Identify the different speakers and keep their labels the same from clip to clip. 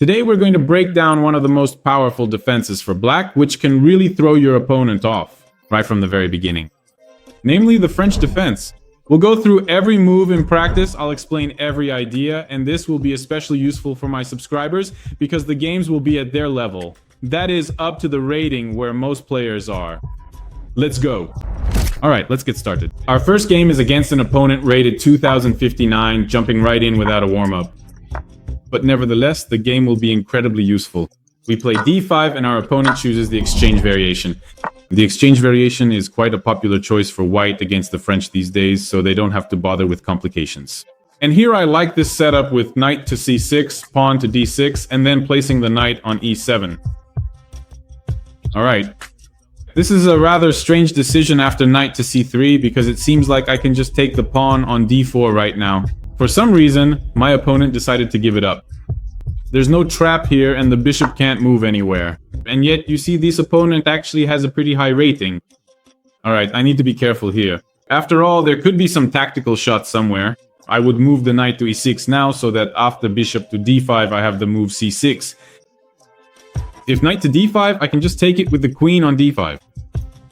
Speaker 1: Today we're going to break down one of the most powerful defenses for black, which can really throw your opponent off right from the very beginning. Namely the French defense. We'll go through every move in practice, I'll explain every idea, and this will be especially useful for my subscribers because the games will be at their level. That is up to the rating where most players are. Let's go. Alright, let's get started. Our first game is against an opponent rated 2059, jumping right in without a warm-up. But nevertheless, the game will be incredibly useful. We play d5 and our opponent chooses the exchange variation. The exchange variation is quite a popular choice for white against the French these days, so they don't have to bother with complications. And here I like this setup with knight to c6, pawn to d6, and then placing the knight on e7. Alright. This is a rather strange decision after knight to c3 because it seems like I can just take the pawn on d4 right now. For some reason, my opponent decided to give it up. There's no trap here and the bishop can't move anywhere. And yet, you see, this opponent actually has a pretty high rating. Alright, I need to be careful here. After all, there could be some tactical shots somewhere. I would move the knight to e6 now, so that after bishop to d5, I have the move c6. If knight to d5, I can just take it with the queen on d5.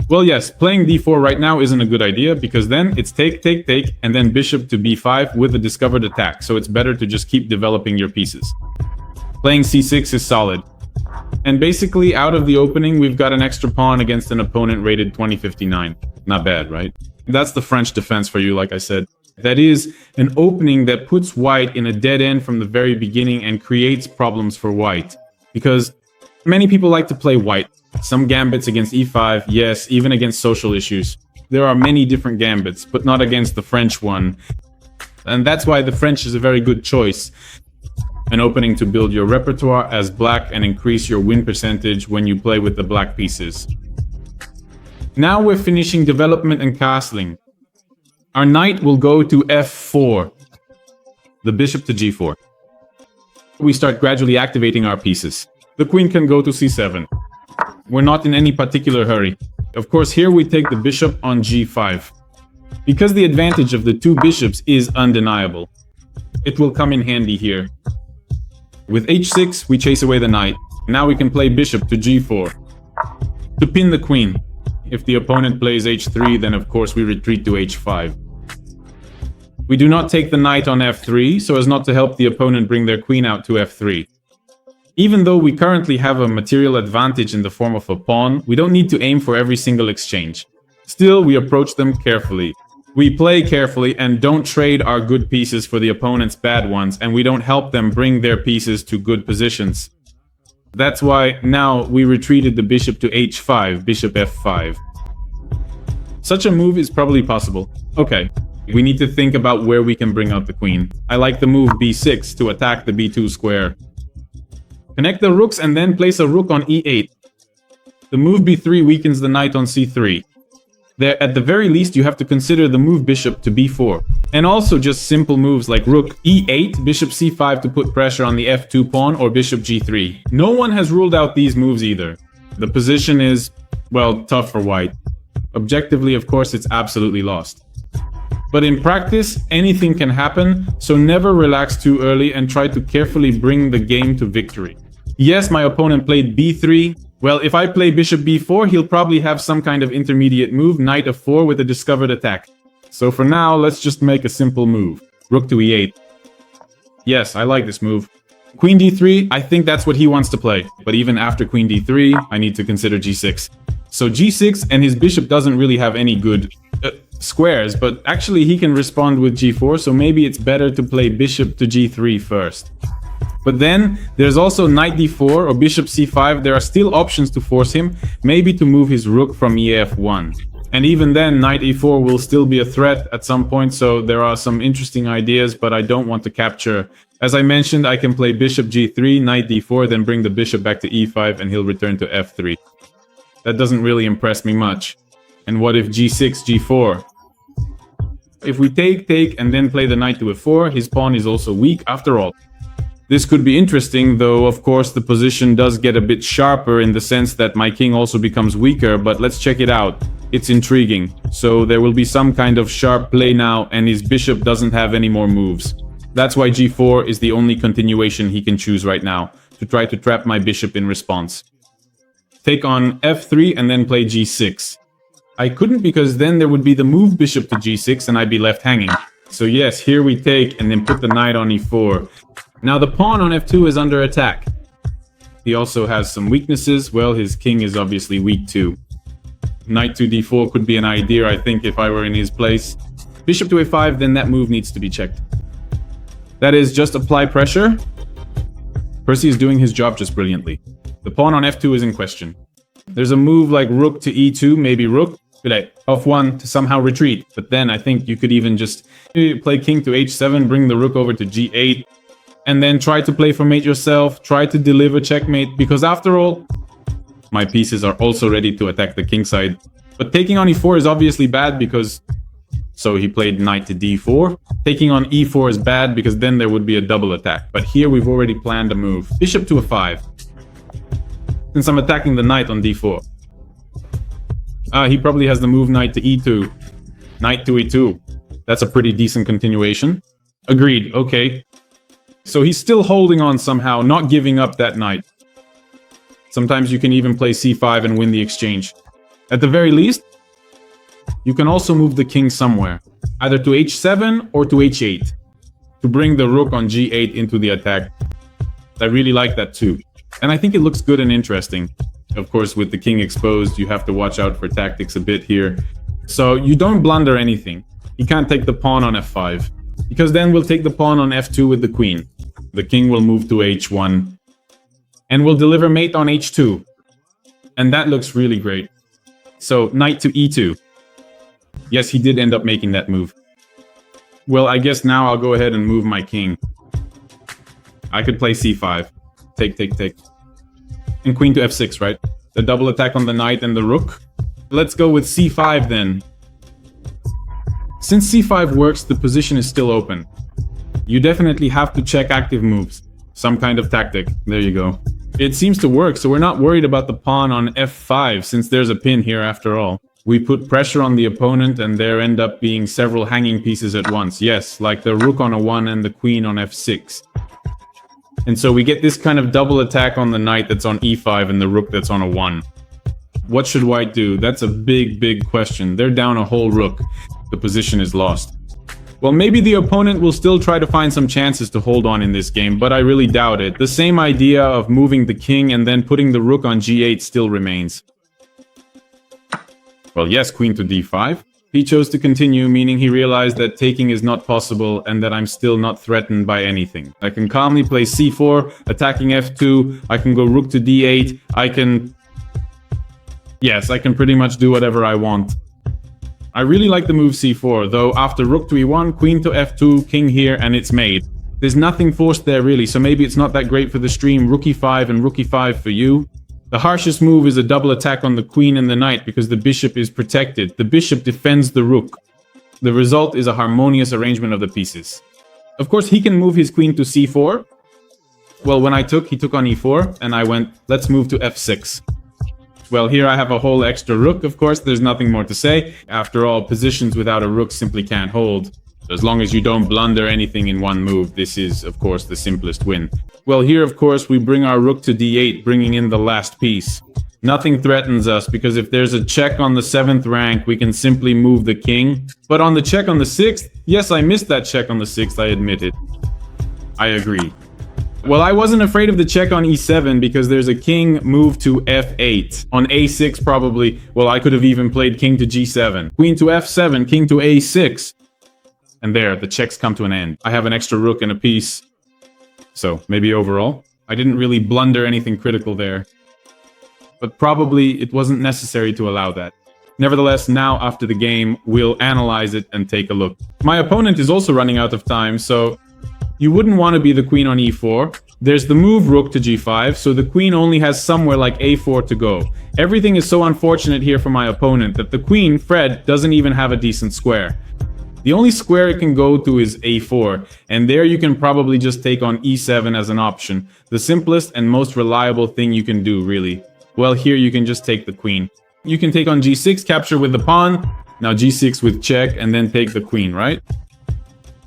Speaker 1: Well, yes, playing d4 right now isn't a good idea, because then it's take, take, take, and then bishop to b5 with a discovered attack, so it's better to just keep developing your pieces. Playing c6 is solid. And basically, out of the opening, we've got an extra pawn against an opponent rated 2059. Not bad, right? That's the French defense for you, like I said. That is an opening that puts white in a dead end from the very beginning and creates problems for white. Because many people like to play white. Some gambits against e5, yes, even against social issues. There are many different gambits, but not against the French one. And that's why the French is a very good choice. An opening to build your repertoire as black and increase your win percentage when you play with the black pieces. Now we're finishing development and castling. Our knight will go to f4. The bishop to g4. We start gradually activating our pieces. The queen can go to c7. We're not in any particular hurry. Of course, here we take the bishop on g5. Because the advantage of the two bishops is undeniable. It will come in handy here. With h6, we chase away the knight. Now we can play bishop to g4. To pin the queen. If the opponent plays h3, then of course we retreat to h5. We do not take the knight on f3, so as not to help the opponent bring their queen out to f3. Even though we currently have a material advantage in the form of a pawn, we don't need to aim for every single exchange. Still, we approach them carefully. We play carefully and don't trade our good pieces for the opponent's bad ones, and we don't help them bring their pieces to good positions. That's why now we retreated the bishop to h5, bishop f5. Such a move is probably possible. Okay, we need to think about where we can bring out the queen. I like the move b6 to attack the b2 square. Connect the rooks and then place a rook on e8. The move b3 weakens the knight on c3. There, at the very least, you have to consider the move bishop to b4. And also just simple moves like rook e8, bishop c5 to put pressure on the f2 pawn, or bishop g3. No one has ruled out these moves either. The position is, well, tough for white. Objectively, of course, it's absolutely lost. But in practice, anything can happen, so never relax too early and try to carefully bring the game to victory. Yes, my opponent played b3. Well, if I play bishop b4, he'll probably have some kind of intermediate move, knight f4 with a discovered attack. So for now, let's just make a simple move. Rook to e8. Yes, I like this move. Queen d3, I think that's what he wants to play. But even after queen d3, I need to consider g6. So g6, and his bishop doesn't really have any good squares, but actually he can respond with g4, so maybe it's better to play bishop to g3 first. But then, there's also knight d4 or bishop c5. There are still options to force him, maybe to move his rook from ef1. And even then, knight e4 will still be a threat at some point, so there are some interesting ideas, but I don't want to capture. As I mentioned, I can play bishop g3, knight d4, then bring the bishop back to e5, and he'll return to f3. That doesn't really impress me much. And what if g6, g4? If we take, and then play the knight to f4, his pawn is also weak after all. This could be interesting, though of course the position does get a bit sharper in the sense that my king also becomes weaker, but let's check it out. It's intriguing. So there will be some kind of sharp play now, and his bishop doesn't have any more moves. That's why g4 is the only continuation he can choose right now, to try to trap my bishop in response. Take on f3 and then play g6. I couldn't because then there would be the move bishop to g6 and I'd be left hanging. So yes, here we take and then put the knight on e4. Now the pawn on f2 is under attack. He also has some weaknesses. Well, his king is obviously weak too. Knight to d4 could be an idea, I think, if I were in his place. Bishop to a5, then that move needs to be checked. That is, just apply pressure. Percy is doing his job just brilliantly. The pawn on f2 is in question. There's a move like rook to e2, maybe rook, f1 to somehow retreat. But then I think you could even just play king to h7, bring the rook over to g8, and then try to play for mate yourself, try to deliver checkmate, because after all, my pieces are also ready to attack the king side. But taking on e4 is obviously bad because... So he played knight to d4. Taking on e4 is bad because then there would be a double attack. But here we've already planned a move. Bishop to a5. Since I'm attacking the knight on d4. He probably has the move knight to e2. Knight to e2. That's a pretty decent continuation. Agreed, okay. So he's still holding on somehow, not giving up that knight. Sometimes you can even play c5 and win the exchange. At the very least, you can also move the king somewhere, either to h7 or to h8, to bring the rook on g8 into the attack. I really like that too. And I think it looks good and interesting. Of course, with the king exposed, you have to watch out for tactics a bit here. So you don't blunder anything. You can't take the pawn on f5, because then we'll take the pawn on f2 with the queen. The king will move to h1, and we'll deliver mate on h2. And that looks really great. So knight to e2. Yes, he did end up making that move. Well, I guess now I'll go ahead and move my king. I could play c5. Take. And queen to f6, right? The double attack on the knight and the rook. Let's go with c5 then. Since c5 works, the position is still open. You definitely have to check active moves. Some kind of tactic. There you go. It seems to work, so we're not worried about the pawn on f5, since there's a pin here after all. We put pressure on the opponent and there end up being several hanging pieces at once. Yes, like the rook on a1 and the queen on f6. And so we get this kind of double attack on the knight that's on e5 and the rook that's on a1. What should white do? That's a big question. They're down a whole rook. The position is lost. Well, maybe the opponent will still try to find some chances to hold on in this game, but I really doubt it. The same idea of moving the king and then putting the rook on g8 still remains. Well, yes, queen to d5. He chose to continue, meaning he realized that taking is not possible and that I'm still not threatened by anything. I can calmly play c4, attacking f2, I can go rook to d8, I can pretty much do whatever I want. I really like the move c4, though after rook to e1, queen to f2, king here, and it's made. There's nothing forced there really, so maybe it's not that great for the stream. Rook e5 and rook e5 for you. The harshest move is a double attack on the queen and the knight because the bishop is protected. The bishop defends the rook. The result is a harmonious arrangement of the pieces. Of course, he can move his queen to c4. Well, when he took on e4, and I went, let's move to f6. Well, here I have a whole extra rook, of course, there's nothing more to say. After all, positions without a rook simply can't hold. As long as you don't blunder anything in one move, this is, of course, the simplest win. Well, here, of course, we bring our rook to d8, bringing in the last piece. Nothing threatens us, because if there's a check on the 7th rank, we can simply move the king. But on the check on the 6th, yes, I missed that check on the 6th, I admit it. I agree. Well, I wasn't afraid of the check on e7 because there's a king move to f8. On a6 probably, well, I could have even played king to g7. Queen to f7, king to a6. And there, the checks come to an end. I have an extra rook and a piece. So, maybe overall, I didn't really blunder anything critical there. But probably it wasn't necessary to allow that. Nevertheless, now after the game, we'll analyze it and take a look. My opponent is also running out of time, so you wouldn't want to be the queen on e4. There's the move rook to g5, so the queen only has somewhere like a4 to go. Everything is so unfortunate here for my opponent that the queen, Fred, doesn't even have a decent square. The only square it can go to is a4, and there you can probably just take on e7 as an option. The simplest and most reliable thing you can do, really. Well, here you can just take the queen. You can take on g6, capture with the pawn, now g6 with check, and then take the queen, right?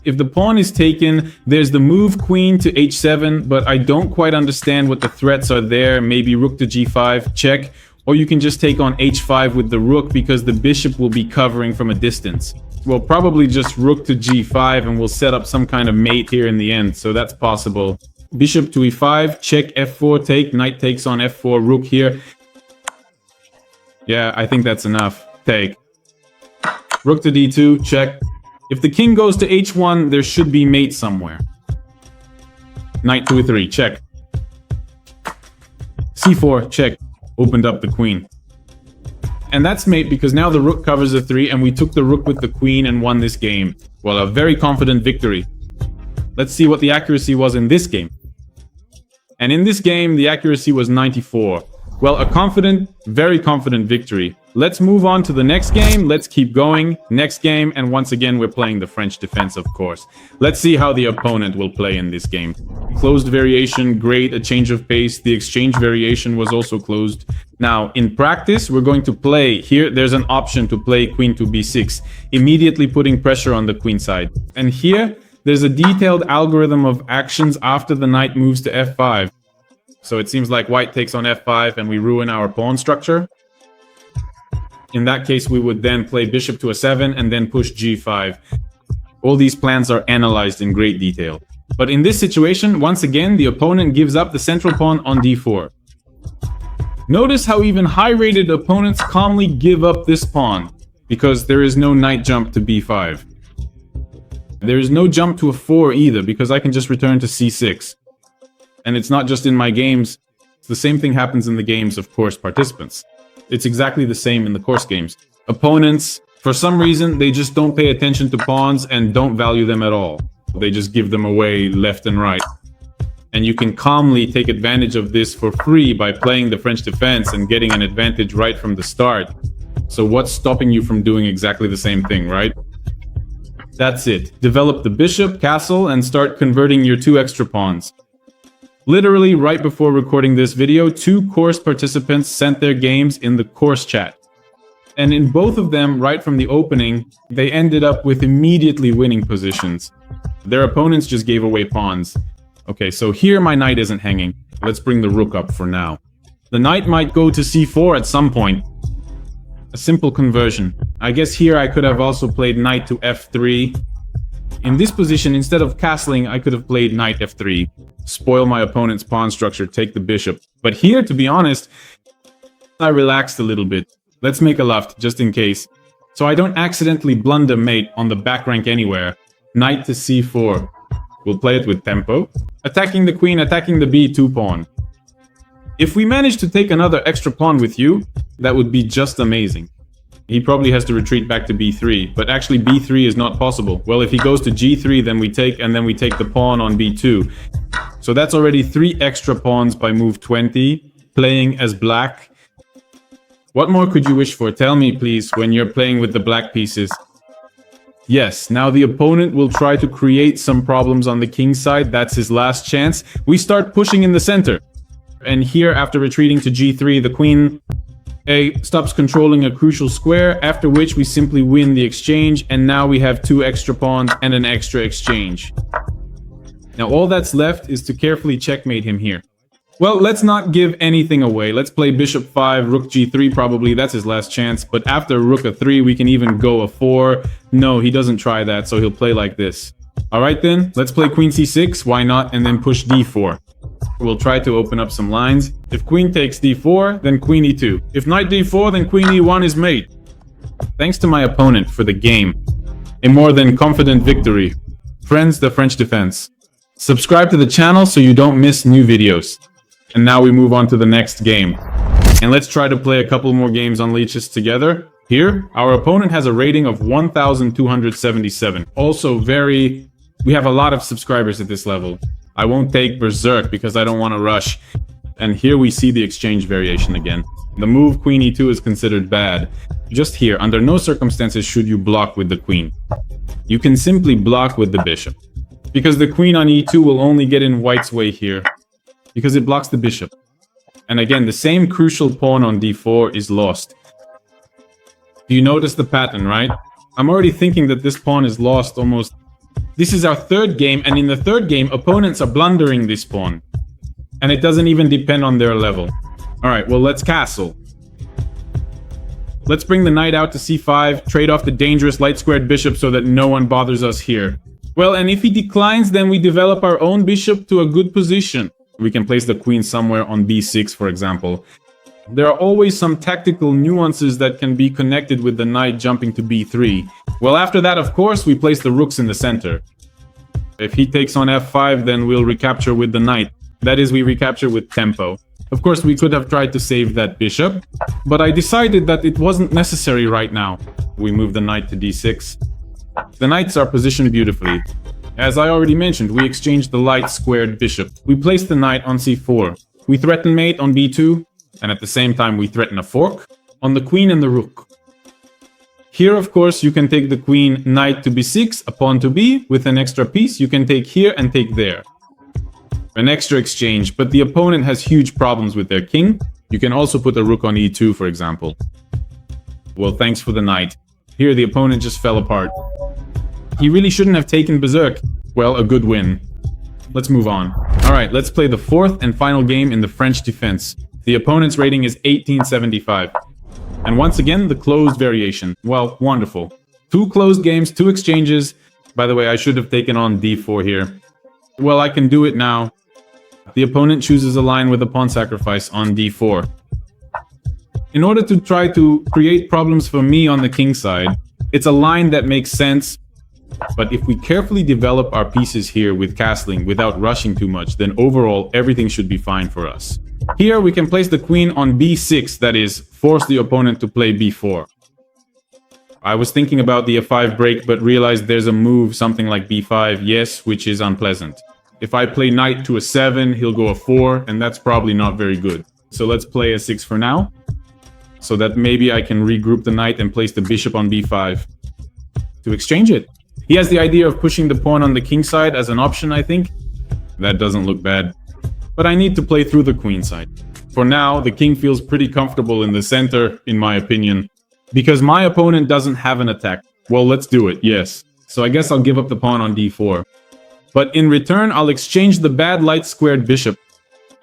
Speaker 1: If the pawn is taken, there's the move queen to h7, but I don't quite understand what the threats are there. Maybe rook to g5, check. Or you can just take on h5 with the rook because the bishop will be covering from a distance. Well, probably just rook to g5 and we'll set up some kind of mate here in the end, so that's possible. Bishop to e5, check f4, take, knight takes on f4, rook here. Yeah, I think that's enough. Take. Rook to d2, check. If the king goes to h1, there should be mate somewhere. Knight to e3, check. c4, check. Opened up the queen. And that's mate because now the rook covers the 3 and we took the rook with the queen and won this game. Well, a very confident victory. Let's see what the accuracy was in this game. And in this game, the accuracy was 94. Well, a confident, very confident victory. Let's move on to the next game. Let's keep going. Next game, and once again, we're playing the French defense, of course. Let's see how the opponent will play in this game. Closed variation, great, a change of pace. The exchange variation was also closed. Now, in practice, we're going to play. Here, there's an option to play queen to b6, immediately putting pressure on the queen side. And here, there's a detailed algorithm of actions after the knight moves to f5. So it seems like white takes on f5 and we ruin our pawn structure. In that case, we would then play bishop to a7 and then push g5. All these plans are analyzed in great detail. But in this situation, once again, the opponent gives up the central pawn on d4. Notice how even high-rated opponents calmly give up this pawn, because there is no knight jump to b5. There is no jump to a 4 either, because I can just return to c6. And it's not just in my games, the same thing happens in the games of course participants. It's exactly the same in the course games. Opponents, for some reason, they just don't pay attention to pawns and don't value them at all. They just give them away left and right. And you can calmly take advantage of this for free by playing the French defense and getting an advantage right from the start. So what's stopping you from doing exactly the same thing, right? That's it. Develop the bishop, castle, and start converting your 2 extra pawns. Literally, right before recording this video, 2 course participants sent their games in the course chat. And in both of them, right from the opening, they ended up with immediately winning positions. Their opponents just gave away pawns. Okay, so here my knight isn't hanging. Let's bring the rook up for now. The knight might go to c4 at some point. A simple conversion. I guess here I could have also played knight to f3. In this position, instead of castling, I could have played knight f3. Spoil my opponent's pawn structure, take the bishop. But here, to be honest, I relaxed a little bit. Let's make a left, just in case. So I don't accidentally blunder mate on the back rank anywhere. Knight to c4. We'll play it with tempo. Attacking the queen, attacking the b2 pawn. If we manage to take another extra pawn with you, that would be just amazing. He probably has to retreat back to b3, but actually b3 is not possible. Well, if he goes to g3, then we take, and then we take the pawn on b2. So that's already 3 extra pawns by move 20, playing as black. What more could you wish for? Tell me, please, when you're playing with the black pieces. Yes, now the opponent will try to create some problems on the king side. That's his last chance. We start pushing in the center. And here, after retreating to g3, the queen stops controlling a crucial square, after which we simply win the exchange, and now we have 2 extra pawns and an extra exchange. Now all that's left is to carefully checkmate him here. Well, let's not give anything away. Let's play bishop 5, rook g3 probably, that's his last chance, but after rook a3 we can even go a 4. No, he doesn't try that, so he'll play like this. Alright then, let's play queen c6, why not, and then push d4. We'll try to open up some lines. If queen takes d4, then queen e2. If knight d4, then queen e1 is mate. Thanks to my opponent for the game. A more than confident victory. Friends, the French defense. Subscribe to the channel so you don't miss new videos. And now we move on to the next game. And let's try to play a couple more games on leeches together. Here, our opponent has a rating of 1,277. Also we have a lot of subscribers at this level. I won't take berserk because I don't want to rush. And here we see the exchange variation again. The move queen e2 is considered bad. Just here, under no circumstances should you block with the queen. You can simply block with the bishop. Because the queen on e2 will only get in white's way here. Because it blocks the bishop. And again, the same crucial pawn on d4 is lost. Do you notice the pattern, right? I'm already thinking that this pawn is lost almost This is our third game, and in the third game, opponents are blundering this pawn. And it doesn't even depend on their level. Alright, well, let's castle. Let's bring the knight out to c5, trade off the dangerous light-squared bishop so that no one bothers us here. Well, and if he declines, then we develop our own bishop to a good position. We can place the queen somewhere on b6, for example. There are always some tactical nuances that can be connected with the knight jumping to b3. Well, after that, of course, we place the rooks in the center. If he takes on f5, then we'll recapture with the knight. That is, we recapture with tempo. Of course, we could have tried to save that bishop, but I decided that it wasn't necessary right now. We move the knight to d6. The knights are positioned beautifully. As I already mentioned, we exchanged the light-squared bishop. We placed the knight on c4. We threaten mate on b2, and at the same time we threaten a fork on the queen and the rook. Here, of course, you can take the queen knight to b6, a pawn to b, with an extra piece you can take here and take there. An extra exchange, but the opponent has huge problems with their king. You can also put a rook on e2, for example. Well, thanks for the knight. Here, the opponent just fell apart. He really shouldn't have taken berserk. Well, a good win. Let's move on. Alright, let's play the fourth and final game in the French Defense. The opponent's rating is 1875. And once again, the closed variation. Well, wonderful. 2 closed games, 2 exchanges. By the way, I should have taken on d4 here. Well, I can do it now. The opponent chooses a line with a pawn sacrifice on d4. In order to try to create problems for me on the king side, it's a line that makes sense. But if we carefully develop our pieces here with castling without rushing too much, then overall everything should be fine for us. Here we can place the queen on b6, that is, force the opponent to play b4. I was thinking about the f5 break, but realized there's a move, something like b5, yes, which is unpleasant. If I play knight to a 7, he'll go a 4, and that's probably not very good. So let's play a 6 for now, so that maybe I can regroup the knight and place the bishop on b5 to exchange it. He has the idea of pushing the pawn on the king side as an option, I think. That doesn't look bad. But I need to play through the queen side. For now, the king feels pretty comfortable in the center, in my opinion, because my opponent doesn't have an attack. Well, let's do it, yes. So I guess I'll give up the pawn on d4. But in return, I'll exchange the bad light-squared bishop,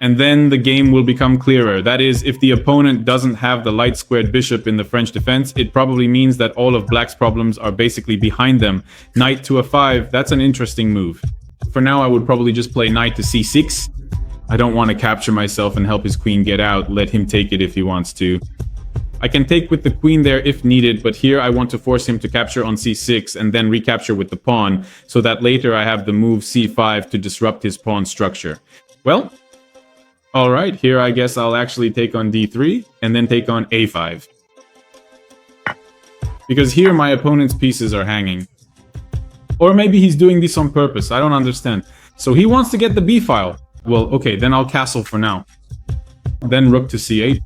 Speaker 1: and then the game will become clearer. That is, if the opponent doesn't have the light-squared bishop in the French defense, it probably means that all of black's problems are basically behind them. Knight to a5, that's an interesting move. For now, I would probably just play knight to c6. I don't want to capture myself and help his queen get out. Let him take it if he wants to. I can take with the queen there if needed, but here I want to force him to capture on c6 and then recapture with the pawn, so that later I have the move c5 to disrupt his pawn structure. Well, alright, here I guess I'll actually take on d3 and then take on a5. Because here my opponent's pieces are hanging. Or maybe he's doing this on purpose, I don't understand. So he wants to get the b-file. Well, okay, then I'll castle for now. Then rook to c8.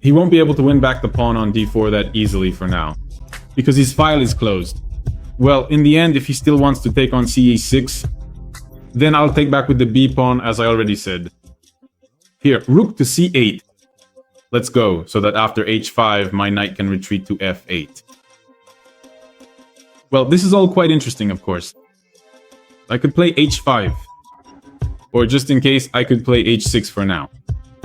Speaker 1: He won't be able to win back the pawn on d4 that easily for now, because his file is closed. Well, in the end, if he still wants to take on ce6, then I'll take back with the b-pawn, as I already said. Here, rook to c8. Let's go, so that after h5, my knight can retreat to f8. Well, this is all quite interesting, of course. I could play h5. Or just in case, I could play h6 for now,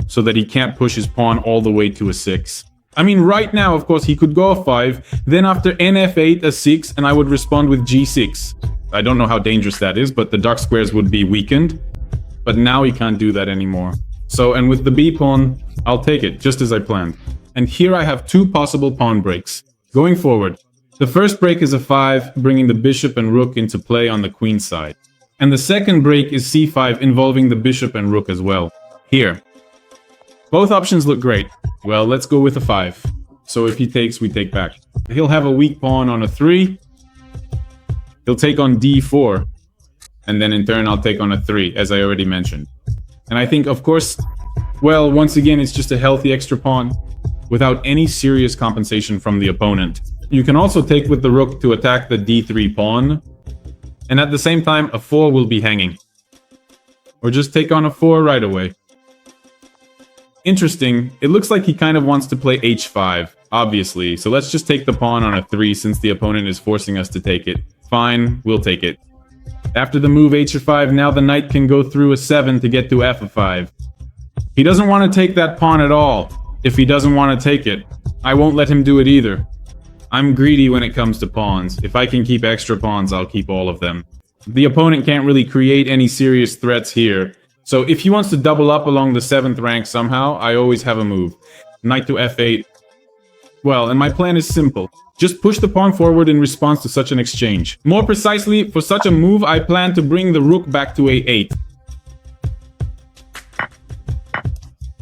Speaker 1: so that he can't push his pawn all the way to a 6. I mean, right now, of course, he could go a 5, then after nf8, a 6, and I would respond with g6. I don't know how dangerous that is, but the dark squares would be weakened. But now he can't do that anymore. So, and with the b-pawn, I'll take it, just as I planned. And here I have 2 possible pawn breaks. Going forward, the first break is a 5, bringing the bishop and rook into play on the queen side. And the second break is c5, involving the bishop and rook as well. Here. Both options look great. Well, let's go with a 5. So if he takes, we take back. He'll have a weak pawn on a 3. He'll take on d4. And then in turn, I'll take on a 3, as I already mentioned. And I think, of course, well, once again, it's just a healthy extra pawn, without any serious compensation from the opponent. You can also take with the rook to attack the d3 pawn. And at the same time, a 4 will be hanging. Or just take on a 4 right away. Interesting, it looks like he kind of wants to play h5, obviously. So let's just take the pawn on a 3 since the opponent is forcing us to take it. Fine, we'll take it. After the move h5, now the knight can go through a 7 to get to f5. He doesn't want to take that pawn at all. If he doesn't want to take it, I won't let him do it either. I'm greedy when it comes to pawns. If I can keep extra pawns, I'll keep all of them. The opponent can't really create any serious threats here. So if he wants to double up along the 7th rank somehow, I always have a move. Knight to f8. Well, and my plan is simple. Just push the pawn forward in response to such an exchange. More precisely, for such a move, I plan to bring the rook back to a8.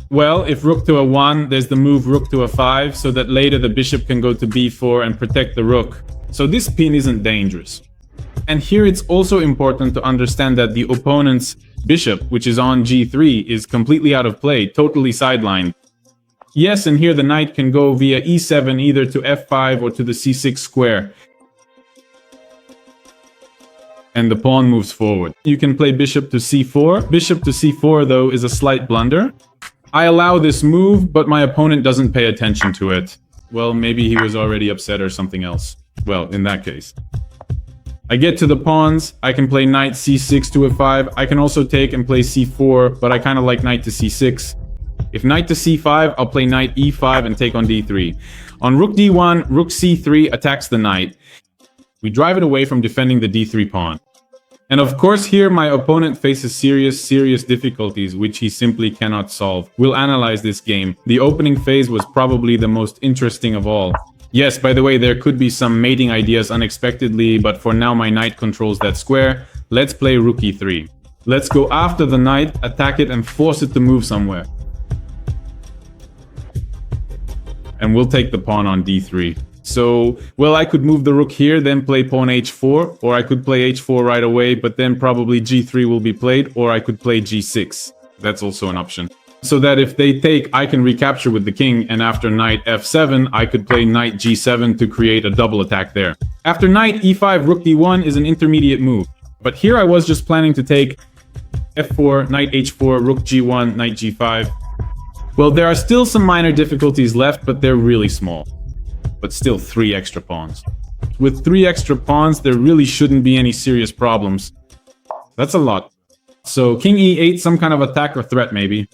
Speaker 1: Well, if rook to a1, there's the move rook to a5, so that later the bishop can go to b4 and protect the rook. So this pin isn't dangerous. And here it's also important to understand that the opponent's bishop, which is on g3, is completely out of play, totally sidelined. Yes, and here the knight can go via e7 either to f5 or to the c6 square. And the pawn moves forward. You can play bishop to c4. Bishop to c4, though, is a slight blunder. I allow this move, but my opponent doesn't pay attention to it. Well, maybe he was already upset or something else. Well, in that case. I get to the pawns. I can play knight c6 to f5. I can also take and play c4, but I kind of like knight to c6. If knight to c5, I'll play knight e5 and take on d3. On rook d1, rook c3 attacks the knight. We drive it away from defending the d3 pawn. And of course here my opponent faces serious difficulties which he simply cannot solve. We'll analyze this game. The opening phase was probably the most interesting of all. Yes, by the way, there could be some mating ideas unexpectedly, but for now my knight controls that square. Let's play rook e3. Let's go after the knight, attack it and force it to move somewhere. And we'll take the pawn on d3. So, well, I could move the rook here, then play pawn h4, or I could play h4 right away, but then probably g3 will be played, or I could play g6. That's also an option. So that if they take, I can recapture with the king, and after knight f7, I could play knight g7 to create a double attack there. After knight e5, rook d1 is an intermediate move. But here I was just planning to take f4, knight h4, rook g1, knight g5. Well, there are still some minor difficulties left, but they're really small. But still 3 extra pawns. With 3 extra pawns, there really shouldn't be any serious problems. That's a lot. So king e8, some kind of attack or threat maybe.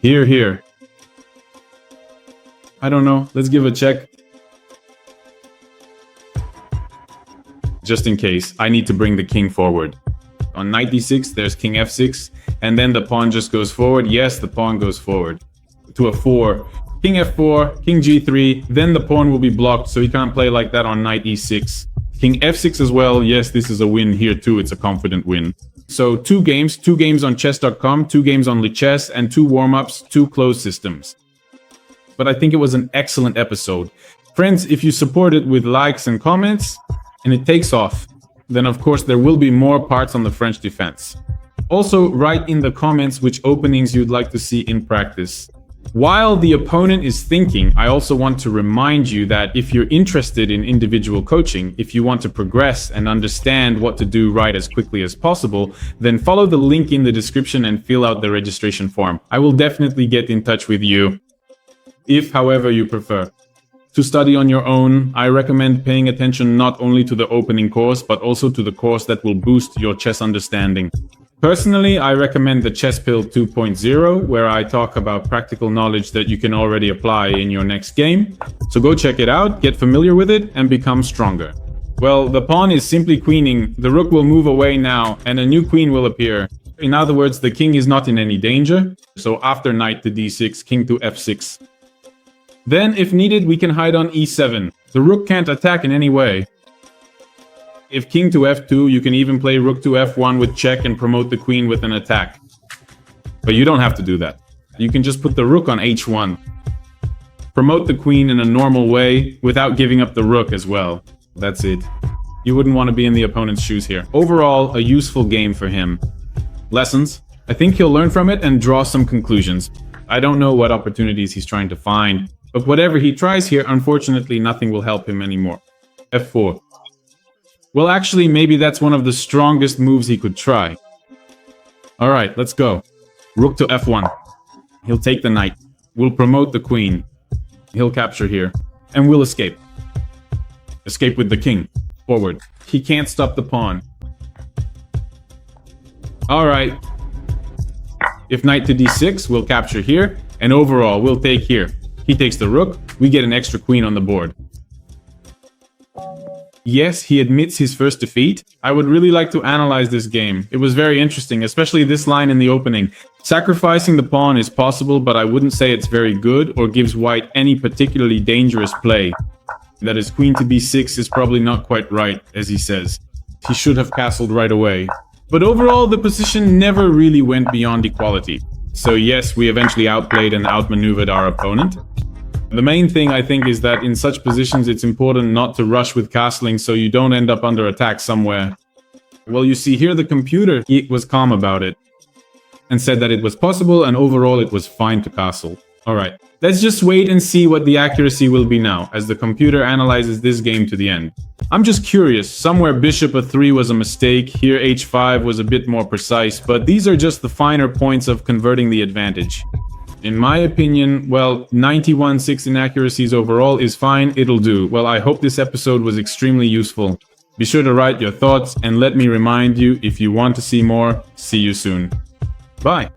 Speaker 1: Here. I don't know, let's give a check. Just in case, I need to bring the king forward. On knight d6, there's king f6, and then the pawn just goes forward. Yes, the pawn goes forward. To a 4. King f4, king g3, then the pawn will be blocked, so he can't play like that on knight e6. King f6 as well. Yes, this is a win here too. It's a confident win. So 2 games on chess.com, 2 games on Lichess, and 2 warm-ups, 2 closed systems. But I think it was an excellent episode. Friends, if you support it with likes and comments, and it takes off, then of course there will be more parts on the French Defense. Also, write in the comments which openings you'd like to see in practice. While the opponent is thinking, I also want to remind you that if you're interested in individual coaching, if you want to progress and understand what to do right as quickly as possible, then follow the link in the description and fill out the registration form. I will definitely get in touch with you, if however you prefer. To study on your own, I recommend paying attention not only to the opening course, but also to the course that will boost your chess understanding. Personally, I recommend the Chess Pill 2.0, where I talk about practical knowledge that you can already apply in your next game. So go check it out, get familiar with it, and become stronger. Well, the pawn is simply queening, the rook will move away now, and a new queen will appear. In other words, the king is not in any danger. So after knight to d6, king to f6. Then, if needed, we can hide on e7. The rook can't attack in any way. If king to f2, you can even play rook to f1 with check and promote the queen with an attack. But you don't have to do that. You can just put the rook on h1. Promote the queen in a normal way without giving up the rook as well. That's it. You wouldn't want to be in the opponent's shoes here. Overall, a useful game for him. Lessons? I think he'll learn from it and draw some conclusions. I don't know what opportunities he's trying to find, but whatever he tries here, unfortunately, nothing will help him anymore. f4. Well, actually, maybe that's one of the strongest moves he could try. Alright, let's go. Rook to f1. He'll take the knight. We'll promote the queen. He'll capture here. And we'll escape. Escape with the king. Forward. He can't stop the pawn. Alright. If knight to d6, we'll capture here, and overall, we'll take here. He takes the rook, we get an extra queen on the board. Yes, he admits his first defeat. I would really like to analyze this game. It was very interesting, especially this line in the opening. Sacrificing the pawn is possible, but I wouldn't say it's very good or gives white any particularly dangerous play. That is, queen to b6 is probably not quite right, as he says. He should have castled right away. But overall, the position never really went beyond equality. So yes, we eventually outplayed and outmaneuvered our opponent. The main thing, I think, is that in such positions it's important not to rush with castling so you don't end up under attack somewhere. Well, you see here the computer, he was calm about it and said that it was possible and overall it was fine to castle. Alright, let's just wait and see what the accuracy will be now, as the computer analyzes this game to the end. I'm just curious, somewhere bishop a3 was a mistake, here h5 was a bit more precise, but these are just the finer points of converting the advantage. In my opinion, well, 91.6 inaccuracies overall is fine, it'll do. Well, I hope this episode was extremely useful. Be sure to write your thoughts and let me remind you, if you want to see more, see you soon. Bye!